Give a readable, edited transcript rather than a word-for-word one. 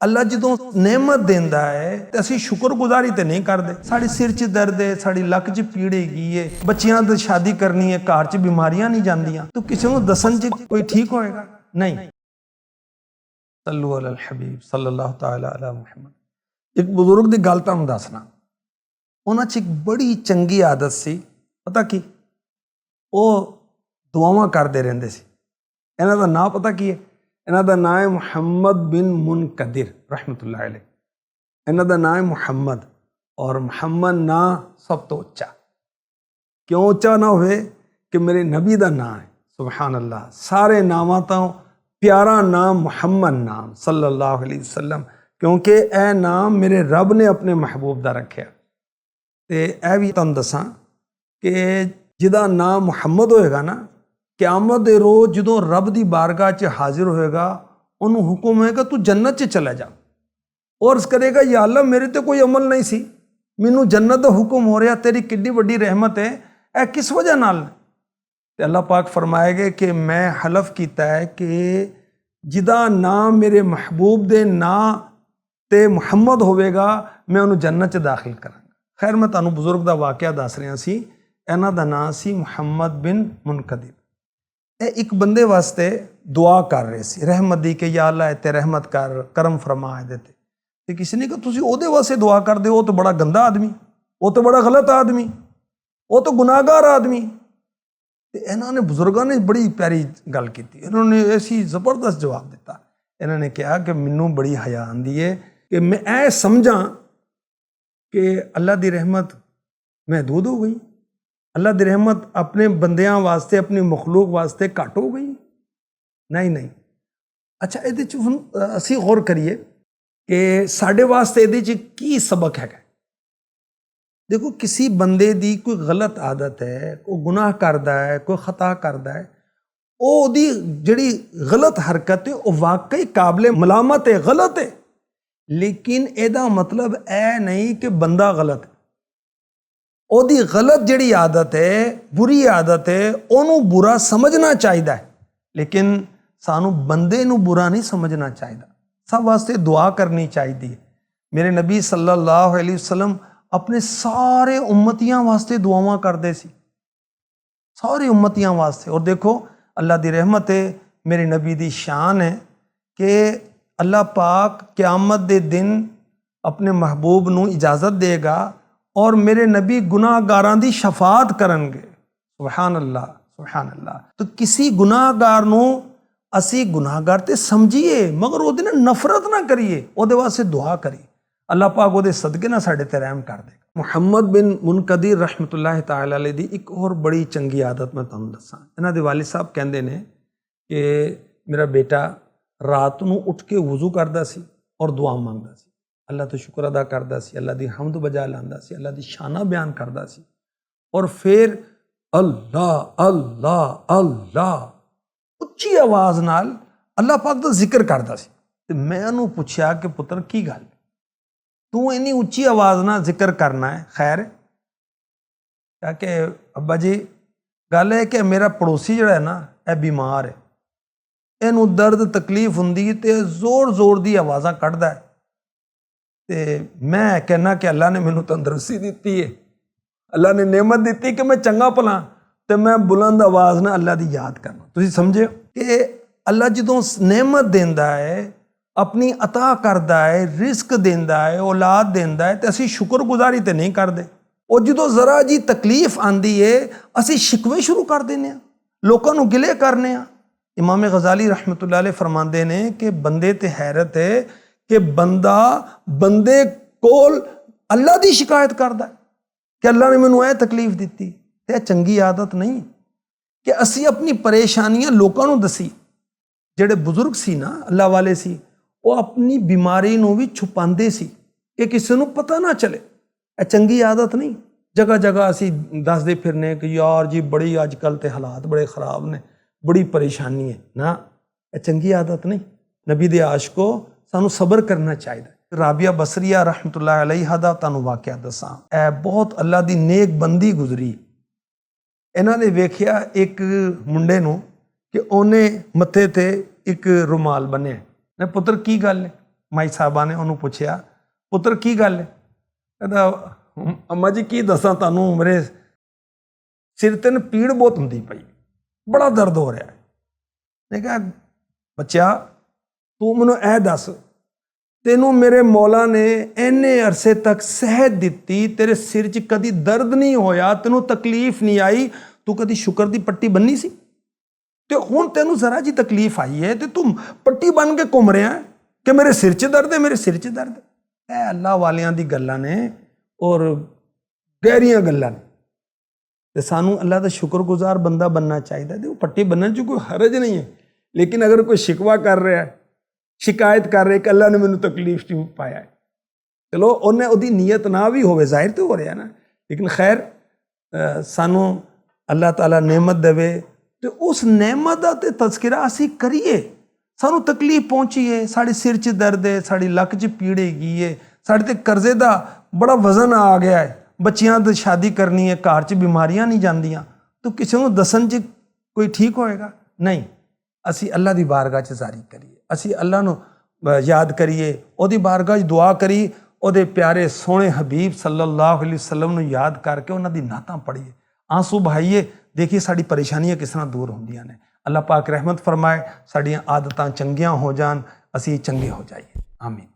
ਅੱਲਾ ਜਦੋਂ ਨਿਹਮਤ ਦਿੰਦਾ ਹੈ ਤੇ ਅਸੀਂ ਸ਼ੁਕਰਗੁਜ਼ਾਰੀ ਤੇ ਨਹੀਂ ਕਰਦੇ। ਸਾਡੇ ਸਿਰ 'ਚ ਦਰਦ ਹੈ, ਸਾਡੀ ਲੱਕ 'ਚ ਪੀੜ ਹੈਗੀ ਹੈ, ਬੱਚਿਆਂ ਦੀ ਸ਼ਾਦੀ ਕਰਨੀ ਹੈ, ਘਰ 'ਚ ਬਿਮਾਰੀਆਂ ਨਹੀਂ ਜਾਂਦੀਆਂ, ਤੂੰ ਕਿਸੇ ਨੂੰ ਦੱਸਣ 'ਚ ਕੋਈ ਠੀਕ ਹੋਏਗਾ? ਨਹੀਂ। ਸੱਲੂ ਅਲਲ ਹਬੀਬ ਸੱਲੱਲਾਹੁ ਤਆਲਾ ਅਲਾ ਮੁਹੰਮਦ। ਇੱਕ ਬਜ਼ੁਰਗ ਦੀ ਗੱਲ ਤੁਹਾਨੂੰ ਦੱਸਣਾ, ਉਹਨਾਂ 'ਚ ਇੱਕ ਬੜੀ ਚੰਗੀ ਆਦਤ ਸੀ। ਪਤਾ ਕੀ? ਉਹ ਦੁਆਵਾਂ ਕਰਦੇ ਰਹਿੰਦੇ ਸੀ। ਇਹਨਾਂ ਦਾ ਨਾਂ ਪਤਾ ਕੀ ਹੈ? ਇਹਨਾਂ ਦਾ ਨਾਂ ਹੈ ਮੁਹੰਮਦ ਬਿਨ ਮੁਨਕदिर ਰਹਿਮਤੁल्लाह अलैह। ਇਹਨਾਂ ਦਾ ਨਾਂ ਹੈ ਮੁਹੰਮਦ, ਔਰ ਮੁਹੰਮਦ ਨਾਂ ਸਭ ਤੋਂ ਉੱਚਾ। ਕਿਉਂ ਉੱਚਾ ਨਾ ਹੋਵੇ? ਕਿ ਮੇਰੇ ਨਬੀ ਦਾ ਨਾਂ ਹੈ। ਸੁਬਹਾਨ ਅੱਲਾਹ। ਸਾਰੇ ਨਾਵਾਂ ਤੋਂ ਪਿਆਰਾ ਨਾਮ ਮੁਹੰਮਦ ਨਾਮ ਸੱਲੱਲਾਹੁ अलैहि वसल्लम, ਕਿਉਂਕਿ ਇਹ ਨਾਮ ਮੇਰੇ ਰੱਬ ਨੇ ਆਪਣੇ ਮਹਿਬੂਬ ਦਾ ਰੱਖਿਆ। ਤੇ ਇਹ ਵੀ ਤੁਹਾਨੂੰ ਦੱਸਾਂ ਕਿ ਜਿਹਦਾ ਨਾਮ ਮੁਹੰਮਦ ਹੋਏਗਾ ਨਾ, क़यामत ਦੇ ਰੋਜ਼ ਜਦੋਂ ਰੱਬ ਦੀ ਬਾਰਗਾਹ 'ਚ ਹਾਜ਼ਰ ਹੋਏਗਾ, ਉਹਨੂੰ ਹੁਕਮ ਹੋਏਗਾ ਤੂੰ ਜੰਨਤ 'ਚ ਚਲਾ ਜਾ। ਔਰ अर्ज़ ਕਰੇਗਾ ਯਾ ਅੱਲਾ ਮੇਰੇ ਤੇ ਕੋਈ ਅਮਲ ਨਹੀਂ ਸੀ, ਮੈਨੂੰ ਜੰਨਤ ਦਾ ਹੁਕਮ ਹੋ ਰਿਹਾ, ਤੇਰੀ ਕਿੱਡੀ ਵੱਡੀ ਰਹਿਮਤ ਹੈ, ਇਹ ਕਿਸ ਵਜ੍ਹਾ ਨਾਲ? ਤੇ ਅੱਲਾਹ ਪਾਕ ਫਰਮਾਏਗੇ ਕਿ ਮੈਂ ਹਲਫ ਕੀਤਾ ਹੈ ਕਿ ਜਿਹਦਾ ਨਾਮ ਮੇਰੇ ਮਹਿਬੂਬ ਦੇ ਨਾਂ ਤੇ ਮੁਹੰਮਦ ਹੋਵੇਗਾ, ਮੈਂ ਉਹਨੂੰ ਜੰਨਤ 'ਚ ਦਾਖਲ ਕਰਾਂਗਾ। ਖੈਰ, ਮੈਂ ਤੁਹਾਨੂੰ ਬਜ਼ੁਰਗ ਦਾ ਵਾਕਿਆ ਦੱਸ ਰਿਹਾ ਸੀ। ਇਹਨਾਂ ਦਾ ਨਾਂ ਸੀ ਮੁਹੰਮਦ ਬਿਨ ਮੁਨਕदिर। ਇਹ ਇੱਕ ਬੰਦੇ ਵਾਸਤੇ ਦੁਆ ਕਰ ਰਹੇ ਸੀ ਰਹਿਮਤ ਦੀ ਕਿ ਯਾ ਅੱਲਾ ਤੇ ਰਹਿਮਤ ਕਰ, ਕਰਮ ਫਰਮਾ ਇਹਦੇ ਤੇ ਕਿਸੇ ਨੇ ਕਿਹਾ ਤੁਸੀਂ ਉਹਦੇ ਵਾਸਤੇ ਦੁਆ ਕਰਦੇ ਹੋ, ਉਹ ਤਾਂ ਬੜਾ ਗੰਦਾ ਆਦਮੀ, ਉਹ ਤਾਂ ਬੜਾ ਗਲਤ ਆਦਮੀ, ਉਹ ਤਾਂ ਗੁਨਾਹਗਾਰ ਆਦਮੀ। ਤੇ ਇਹਨਾਂ ਨੇ ਬਜ਼ੁਰਗਾਂ ਨੇ ਬੜੀ ਪਿਆਰੀ ਗੱਲ ਕੀਤੀ। ਇਹਨਾਂ ਨੇ ਐਸੀ ਜ਼ਬਰਦਸਤ ਜਵਾਬ ਦਿੱਤਾ। ਇਹਨਾਂ ਨੇ ਕਿਹਾ ਕਿ ਮੈਨੂੰ ਬੜੀ ਹਯਾ ਆਉਂਦੀ ਹੈ ਕਿ ਮੈਂ ਇਹ ਸਮਝਾਂ ਕਿ ਅੱਲਾ ਦੀ ਰਹਿਮਤ ਮਹਿਦੂਦ ਹੋ ਗਈ, ਅੱਲਾ ਦੀ ਰਹਿਮਤ ਆਪਣੇ ਬੰਦਿਆਂ ਵਾਸਤੇ, ਆਪਣੀ ਮਖਲੂਕ ਵਾਸਤੇ ਘੱਟ ਹੋ ਗਈ। ਨਹੀਂ। ਅੱਛਾ, ਇਹਦੇ 'ਚ ਹੁਣ ਅਸੀਂ ਗੌਰ ਕਰੀਏ ਕਿ ਸਾਡੇ ਵਾਸਤੇ ਇਹਦੇ 'ਚ ਕੀ ਸਬਕ ਹੈਗਾ। ਦੇਖੋ, ਕਿਸੇ ਬੰਦੇ ਦੀ ਕੋਈ ਗਲਤ ਆਦਤ ਹੈ, ਕੋਈ ਗੁਨਾਹ ਕਰਦਾ ਹੈ, ਕੋਈ ਖਤਾ ਕਰਦਾ ਹੈ, ਉਹਦੀ ਜਿਹੜੀ ਗਲਤ ਹਰਕਤ ਹੈ ਉਹ ਵਾਕਈ ਕਾਬਲੇ ਮਲਾਮਤ ਹੈ, ਗਲਤ ਹੈ। ਲੇਕਿਨ ਇਹਦਾ ਮਤਲਬ ਇਹ ਨਹੀਂ ਕਿ ਬੰਦਾ ਗਲਤ ਹੈ। ਉਹਦੀ ਗਲਤ ਜਿਹੜੀ ਆਦਤ ਹੈ, ਬੁਰੀ ਆਦਤ ਹੈ, ਉਹਨੂੰ ਬੁਰਾ ਸਮਝਣਾ ਚਾਹੀਦਾ ਹੈ, ਲੇਕਿਨ ਸਾਨੂੰ ਬੰਦੇ ਨੂੰ ਬੁਰਾ ਨਹੀਂ ਸਮਝਣਾ ਚਾਹੀਦਾ। ਸਭ ਵਾਸਤੇ ਦੁਆ ਕਰਨੀ ਚਾਹੀਦੀ ਹੈ। ਮੇਰੇ ਨਬੀ ਸੱਲੱਲਾਹੁ अलैहि वसल्लम ਆਪਣੇ ਸਾਰੇ ਉਮਤੀਆਂ ਵਾਸਤੇ ਦੁਆਵਾਂ ਕਰਦੇ ਸੀ, ਸਾਰੇ ਉਮਤੀਆਂ ਵਾਸਤੇ। ਔਰ ਦੇਖੋ, ਅੱਲਾ ਦੀ ਰਹਿਮਤ ਹੈ, ਮੇਰੇ ਨਬੀ ਦੀ ਸ਼ਾਨ ਹੈ ਕਿ ਅੱਲਾ ਪਾਕ क़यामत ਦੇ ਦਿਨ ਆਪਣੇ ਮਹਿਬੂਬ ਨੂੰ ਇਜਾਜ਼ਤ ਦੇਗਾ ਔਰ ਮੇਰੇ ਨਬੀ ਗੁਨਾਹਗਾਰਾਂ ਦੀ ਸ਼ਫਾਅਤ ਕਰਨਗੇ। ਸੁਬਹਾਨ ਅੱਲਾਹ, ਸੁਬਹਾਨ ਅੱਲਾਹ। ਤਾਂ ਕਿਸੇ ਗੁਨਾਹਗਾਰ ਨੂੰ ਅਸੀਂ ਗੁਨਾਹਗਾਰ ਤੇ ਸਮਝੀਏ, ਮਗਰ ਉਹਦੇ ਨਾਲ ਨਫ਼ਰਤ ਨਾ ਕਰੀਏ, ਉਹਦੇ ਵਾਸਤੇ ਦੁਆ ਕਰੀਏ। ਅੱਲਾਹ ਪਾਕ ਉਹਦੇ ਸਦਕੇ ਨਾਲ ਸਾਡੇ ਤੇ ਰਹਿਮ ਕਰ ਦੇਗਾ। ਮੁਹੰਮਦ ਬਿਨ ਮੁਨਕदिर ਰਹਿਮਤੁल्लाह तआला अलैह ਦੀ ਇੱਕ ਹੋਰ ਬੜੀ ਚੰਗੀ ਆਦਤ ਮੈਂ ਤੁਹਾਨੂੰ ਦੱਸਾਂ। ਇਹਨਾਂ ਦੇ ਵਾਲਿਦ ਸਾਹਿਬ ਕਹਿੰਦੇ ਨੇ ਕਿ ਮੇਰਾ ਬੇਟਾ ਰਾਤ ਨੂੰ ਉੱਠ ਕੇ ਵਜ਼ੂ ਕਰਦਾ ਸੀ ਔਰ ਦੁਆ ਮੰਗਦਾ ਸੀ, ਅੱਲਾਹ ਤੋਂ ਸ਼ੁਕਰ ਅਦਾ ਕਰਦਾ ਸੀ, ਅੱਲਾਹ ਦੀ ਹਮਦ ਬਜਾ ਲਾਉਂਦਾ ਸੀ, ਅੱਲਾਹ ਦੀ ਸ਼ਾਨਾਂ ਬਿਆਨ ਕਰਦਾ ਸੀ, ਔਰ ਫਿਰ ਅੱਲਾਹ ਅੱਲਾਹ ਅੱਲਾਹ ਉੱਚੀ ਆਵਾਜ਼ ਨਾਲ ਅੱਲਾਹ ਪਾਕ ਦਾ ਜ਼ਿਕਰ ਕਰਦਾ ਸੀ। ਤੇ ਮੈਂ ਉਹਨੂੰ ਪੁੱਛਿਆ ਕਿ ਪੁੱਤਰ ਕੀ ਗੱਲ, ਤੂੰ ਇੰਨੀ ਉੱਚੀ ਆਵਾਜ਼ ਨਾਲ ਜ਼ਿਕਰ ਕਰਨਾ ਹੈ? ਖੈਰ, ਕਿਹਾ ਕਿ ਅੱਬਾ ਜੀ ਗੱਲ ਹੈ ਕਿ ਮੇਰਾ ਪੜੋਸੀ ਜਿਹੜਾ ਹੈ ਨਾ, ਇਹ ਬਿਮਾਰ ਹੈ, ਇਹਨੂੰ ਦਰਦ ਤਕਲੀਫ ਹੁੰਦੀ ਤੇ ਜ਼ੋਰ ਜ਼ੋਰ ਦੀ ਆਵਾਜ਼ਾਂ ਕੱਢਦਾ ਹੈ, ਤੇ ਮੈਂ ਕਹਿਣਾ ਕਿ ਅੱਲਾ ਨੇ ਮੈਨੂੰ ਤੰਦਰੁਸਤੀ ਦਿੱਤੀ ਹੈ, ਅੱਲਾ ਨੇ ਨਿਅਮਤ ਦਿੱਤੀ ਕਿ ਮੈਂ ਚੰਗਾ ਭਲਾ, ਤੇ ਮੈਂ ਬੁਲੰਦ ਆਵਾਜ਼ ਨਾਲ ਅੱਲਾ ਦੀ ਯਾਦ ਕਰਨਾ। ਤੁਸੀਂ ਸਮਝੇ ਕਿ ਅੱਲਾ ਜਦੋਂ ਨਿਅਮਤ ਦਿੰਦਾ ਹੈ, ਆਪਣੀ ਅਤਾ ਕਰਦਾ ਹੈ, ਰਿਜ਼ਕ ਦਿੰਦਾ ਹੈ, ਔਲਾਦ ਦਿੰਦਾ ਹੈ, ਤੇ ਅਸੀਂ ਸ਼ੁਕਰਗੁਜ਼ਾਰੀ ਤੇ ਨਹੀਂ ਕਰਦੇ। ਉਹ ਜਦੋਂ ਜ਼ਰਾ ਜੀ ਤਕਲੀਫ ਆਂਦੀ ਹੈ, ਅਸੀਂ ਸ਼ਿਕਵੇ ਸ਼ੁਰੂ ਕਰ ਦਿੰਦੇ ਹਾਂ, ਲੋਕਾਂ ਨੂੰ ਗਿਲੇ ਕਰਨੇ ਆ। ਇਮਾਮ ਗਜ਼ਾਲੀ ਰਹਿਮਤੁल्लाह अलैह ਫਰਮਾਉਂਦੇ ਨੇ ਕਿ ਬੰਦੇ ਤੇ ਹੈਰਤ ਹੈ ਕਿ ਬੰਦੇ ਕੋਲ ਅੱਲਾ ਦੀ ਸ਼ਿਕਾਇਤ ਕਰਦਾ ਕਿ ਅੱਲਾ ਨੇ ਮੈਨੂੰ ਇਹ ਤਕਲੀਫ ਦਿੱਤੀ। ਤੇ ਇਹ ਚੰਗੀ ਆਦਤ ਨਹੀਂ ਕਿ ਅਸੀਂ ਆਪਣੀ ਪਰੇਸ਼ਾਨੀਆਂ ਲੋਕਾਂ ਨੂੰ ਦਸੀ। ਜਿਹੜੇ ਬਜ਼ੁਰਗ ਸੀ ਨਾ, ਅੱਲਾ ਵਾਲੇ ਸੀ, ਉਹ ਆਪਣੀ ਬਿਮਾਰੀ ਨੂੰ ਵੀ ਛੁਪਾਉਂਦੇ ਸੀ ਕਿ ਕਿਸੇ ਨੂੰ ਪਤਾ ਨਾ ਚਲੇ। ਇਹ ਚੰਗੀ ਆਦਤ ਨਹੀਂ। ਜਗ੍ਹਾ ਜਗ੍ਹਾ ਅਸੀਂ ਦੱਸਦੇ ਫਿਰਨੇ ਕਿ ਯਾਰ ਜੀ ਬੜੀ ਅੱਜ ਕੱਲ੍ਹ ਤੇ ਹਾਲਾਤ ਬੜੇ ਖ਼ਰਾਬ ਨੇ, ਬੜੀ ਪਰੇਸ਼ਾਨੀ ਹੈ ਨਾ, ਇਹ ਚੰਗੀ ਆਦਤ ਨਹੀਂ। ਨਬੀ ਦੇ ਆਸ਼ਕੋ, ਸਾਨੂੰ ਸਬਰ ਕਰਨਾ ਚਾਹੀਦਾ। ਰਾਬੀਆ ਬਸਰੀਆ ਰਹਿਮਤੁल्लाह अलैहा ਦਾ ਤੁਹਾਨੂੰ ਵਾਕਿਆ ਦੱਸਾਂ। ਇਹ ਬਹੁਤ ਅੱਲਾ ਦੀ ਨੇਕ ਬੰਦੀ ਗੁਜ਼ਰੀ। ਇਹਨਾਂ ਨੇ ਵੇਖਿਆ ਇੱਕ ਮੁੰਡੇ ਨੂੰ ਕਿ ਉਹਨੇ ਮੱਥੇ ਤੇ ਇੱਕ ਰੁਮਾਲ ਬੰਨਿਆ। ਨੇ ਪੁੱਤਰ ਕੀ ਗੱਲ ਹੈ? ਮਾਈ ਸਾਹਿਬਾ ਨੇ ਉਹਨੂੰ ਪੁੱਛਿਆ, ਪੁੱਤਰ ਕੀ ਗੱਲ ਹੈ? ਕਹਿੰਦਾ ਅੰਮਾ ਜੀ ਕੀ ਦੱਸਾਂ ਤੁਹਾਨੂੰ, ਮੇਰੇ ਸਿਰ ਤੇ ਪੀੜ ਬਹੁਤ ਹੁੰਦੀ ਪਈ, ਬੜਾ ਦਰਦ ਹੋ ਰਿਹਾ ਹੈ। ਮੈਂ ਕਿਹਾ ਬੱਚਾ ਤੂੰ ਮੈਨੂੰ ਇਹ ਦੱਸ, ਤੈਨੂੰ ਮੇਰੇ ਮੌਲਾ ਨੇ ਇੰਨੇ ਅਰਸੇ ਤੱਕ ਸਿਹਤ ਦਿੱਤੀ, ਤੇਰੇ ਸਿਰ 'ਚ ਕਦੀ ਦਰਦ ਨਹੀਂ ਹੋਇਆ, ਤੈਨੂੰ ਤਕਲੀਫ ਨਹੀਂ ਆਈ, ਤੂੰ ਕਦੀ ਸ਼ੁਕਰ ਦੀ ਪੱਟੀ ਬੰਨੀ ਸੀ? ਤੇ ਹੁਣ ਤੈਨੂੰ ਜ਼ਰਾ ਜੀ ਤਕਲੀਫ ਆਈ ਹੈ ਤੇ ਤੂੰ ਪੱਟੀ ਬਣ ਕੇ ਘੁੰਮ ਰਿਹਾ ਕਿ ਮੇਰੇ ਸਿਰ 'ਚ ਦਰਦ ਹੈ, ਮੇਰੇ ਸਿਰ 'ਚ ਦਰਦ ਹੈ। ਇਹ ਅੱਲਾਹ ਵਾਲਿਆਂ ਦੀ ਗੱਲਾਂ ਨੇ ਔਰ ਗਹਿਰੀਆਂ ਗੱਲਾਂ ਨੇ, ਤੇ ਸਾਨੂੰ ਅੱਲਾਹ ਦਾ ਸ਼ੁਕਰਗੁਜ਼ਾਰ ਬੰਦਾ ਬਣਨਾ ਚਾਹੀਦਾ। ਤੇ ਉਹ ਪੱਟੀ ਬੰਨਣ 'ਚ ਕੋਈ ਹਰਜ ਨਹੀਂ ਹੈ, ਲੇਕਿਨ ਅਗਰ ਕੋਈ ਸ਼ਿਕਵਾ ਕਰ ਰਿਹਾ ਹੈ, ਸ਼ਿਕਾਇਤ ਕਰ ਰਿਹਾ ਕਿ ਅੱਲਾਹ ਨੇ ਮੈਨੂੰ ਤਕਲੀਫ 'ਚ ਪਾਇਆ ਹੈ, ਚਲੋ ਉਹਦੀ ਨੀਅਤ ਨਾ ਵੀ ਹੋਵੇ, ਜ਼ਾਹਿਰ ਤੇ ਹੋ ਰਿਹਾ ਨਾ, ਲੇਕਿਨ ਖੈਰ ਸਾਨੂੰ ਅੱਲਾਹ ਤਾਲਾ ਨਿਅਮਤ ਦੇਵੇ ਤੇ ਉਸ ਨਿਅਮਤ ਦਾ ਤੇ ਤਜ਼ਕਿਰਾ ਅਸੀਂ ਕਰੀਏ। ਸਾਨੂੰ ਤਕਲੀਫ ਪਹੁੰਚੀ ਹੈ, ਸਾਡੇ ਸਿਰ 'ਚ ਦਰਦ ਹੈ, ਸਾਡੀ ਲੱਕ 'ਚ ਪੀੜ ਹੈਗੀ ਹੈ, ਸਾਡੇ ਤੇ ਕਰਜ਼ੇ ਦਾ ਬੜਾ ਵਜ਼ਨ ਆ ਗਿਆ ਹੈ, ਬੱਚਿਆਂ ਦੀ ਸ਼ਾਦੀ ਕਰਨੀ ਹੈ, ਘਰ 'ਚ ਬਿਮਾਰੀਆਂ ਨਹੀਂ ਜਾਂਦੀਆਂ, ਤਾਂ ਕਿਸੇ ਨੂੰ ਦੱਸਣ 'ਚ ਕੋਈ ਠੀਕ ਹੋਏਗਾ? ਨਹੀਂ। ਅਸੀਂ ਅੱਲਾਹ ਦੀ ਬਾਰਗਾਹ 'ਚ ਜ਼ਾਰੀ ਕਰੀਏ, ਅਸੀਂ ਅੱਲਾਹ ਨੂੰ ਯਾਦ ਕਰੀਏ, ਉਹਦੀ ਬਾਰਗਾਹ 'ਚ ਦੁਆ ਕਰੀਏ, ਉਹਦੇ ਪਿਆਰੇ ਸੋਹਣੇ ਹਬੀਬ ਸੱਲੱਲਾਹੁ ਅਲੈਹਿ ਵਸੱਲਮ ਨੂੰ ਯਾਦ ਕਰਕੇ ਉਹਨਾਂ ਦੀ ਨਾਤਾਂ ਪੜ੍ਹੀਏ, ਆਂਸੂ ਬਹਾਈਏ, ਦੇਖੀਏ ਸਾਡੀ ਪਰੇਸ਼ਾਨੀਆਂ ਕਿਸ ਤਰ੍ਹਾਂ ਦੂਰ ਹੁੰਦੀਆਂ ਨੇ। ਅੱਲਾਹ ਪਾਕ ਰਹਿਮਤ ਫਰਮਾਏ, ਸਾਡੀਆਂ ਆਦਤਾਂ ਚੰਗੀਆਂ ਹੋ ਜਾਣ, ਅਸੀਂ ਚੰਗੇ ਹੋ ਜਾਈਏ। ਆਮੀਨ।